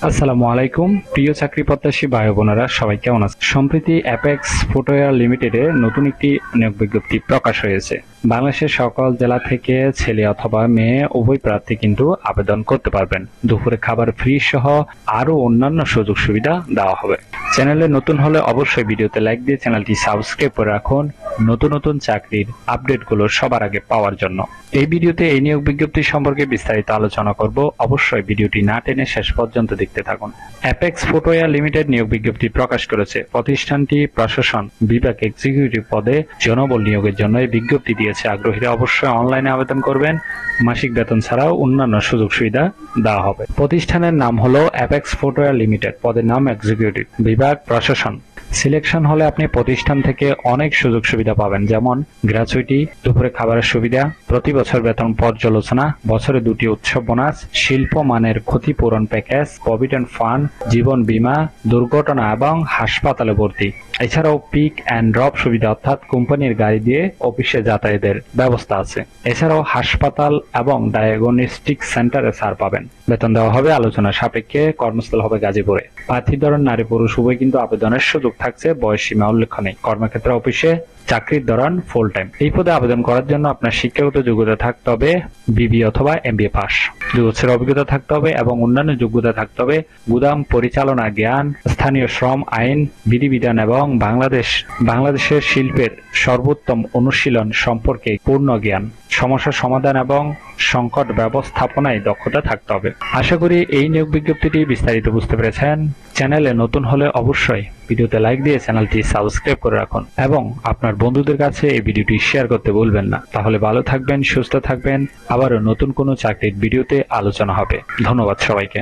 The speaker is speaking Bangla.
আসসালামু আলাইকুম প্রিয় চাকরি প্রত্যাশী ভাই বোনেরা, সবাই কেমন আছেন? সম্প্রতি অ্যাপেক্স ফুটওয়্যার লিমিটেডে নতুন একটি নিয়োগ বিজ্ঞপ্তি প্রকাশ হয়েছে। বাংলাদেশের সকল জেলা থেকে ছেলে অথবা মেয়ে উভয় প্রার্থী কিন্তু আবেদন করতে পারবেন। দুপুরে খাবার ফ্রি সহ আরো অন্যান্য সুযোগ সুবিধা দেওয়া হবে। চ্যানেলে নতুন হলে অবশ্যই ভিডিওতে লাইক দিয়ে চ্যানেলটি সাবস্ক্রাইব করে রাখুন নতুন নতুন চাকরির আপডেটগুলো সবার আগে পাওয়ার জন্য। এই ভিডিওতে এই নিয়োগ বিজ্ঞপ্তি সম্পর্কে বিস্তারিত আলোচনা করব, অবশ্যই ভিডিওটি না টেনে শেষ পর্যন্ত দেখতে থাকুন। অ্যাপেক্স ফুটওয়্যার লিমিটেড নিয়োগ বিজ্ঞপ্তি প্রকাশ করেছে। প্রতিষ্ঠানটি প্রশাসন বিভাগ এক্সিকিউটিভ পদে জনবল নিয়োগের জন্য এই বিজ্ঞপ্তি দিয়েছে। আগ্রহীরা অবশ্যই অনলাইনে আবেদন করবেন। মাসিক বেতন ছাড়াও অন্যান্য সুযোগ সুবিধা দেওয়া হবে। প্রতিষ্ঠানের নাম হলো অ্যাপেক্স ফুটওয়্যার লিমিটেড, পদের নাম এক্সিকিউটিভ, বিভাগ প্রশাসন। সিলেকশন হলে আপনি প্রতিষ্ঠান থেকে অনেক সুযোগ সুবিধা পাবেন, যেমন গ্র্যাচুইটি, দুপুরে খাবারের সুবিধা, প্রতি বছর বেতন পর্যালোচনা, বছরে 2টি উৎসব বোনাস, শিল্প মানের ক্ষতিপূরণ প্যাকেজ, প্রভিডেন্ট ফান্ড, জীবন বীমা, দুর্ঘটনা এবং হাসপাতালে ভর্তি। এছাড়াও পিক অ্যান্ড ড্রপ সুবিধা, অর্থাৎ কোম্পানির গাড়ি দিয়ে অফিসে যাতায়াতের ব্যবস্থা আছে। এছাড়াও হাসপাতাল এবং ডায়াগনস্টিক সেন্টারে ছাড় পাবেন। বেতন দেওয়া হবে আলোচনা সাপেক্ষে। কর্মস্থল হবে গাজীপুরে। প্রার্থী ধরন নারী পুরুষ উভয় কিন্তু আবেদনের সুযোগ থাকছে, বয়স সীমা উল্লেখ নেই। কর্মক্ষেত্র অফিসে, চাকরির ধরন ফুল টাইম। এই পদে আবেদন করার জন্য আপনার শিক্ষাগত যোগ্যতা থাকতে হবে বিবি অথবা এমবিএ পাস, 2 বছরের অভিজ্ঞতা থাকতে হবে এবং অন্যান্য যোগ্যতা থাকতে হবে গুদাম পরিচালনা জ্ঞান, স্থানীয় শ্রম আইন, বিধিবিধান এবং বাংলাদেশের শিল্পের সর্বোত্তম অনুশীলন সম্পর্কে পূর্ণ জ্ঞান, সমস্যা সমাধান এবং সংকট ব্যবস্থাপনায় দক্ষতা থাকতে হবে। আশা করি এই নিয়োগ বিজ্ঞপ্তিটি বিস্তারিত বুঝতে পেরেছেন। চ্যানেলে নতুন হলে অবশ্যই ভিডিওতে লাইক দিয়ে চ্যানেলটি সাবস্ক্রাইব করে রাখুন এবং আপনার বন্ধুদের কাছে এই ভিডিওটি শেয়ার করতে ভুলবেন না। তাহলে ভালো থাকবেন, সুস্থ থাকবেন। আবারও নতুন কোনো চাকরির ভিডিওতে আলোচনা হবে। ধন্যবাদ সবাইকে।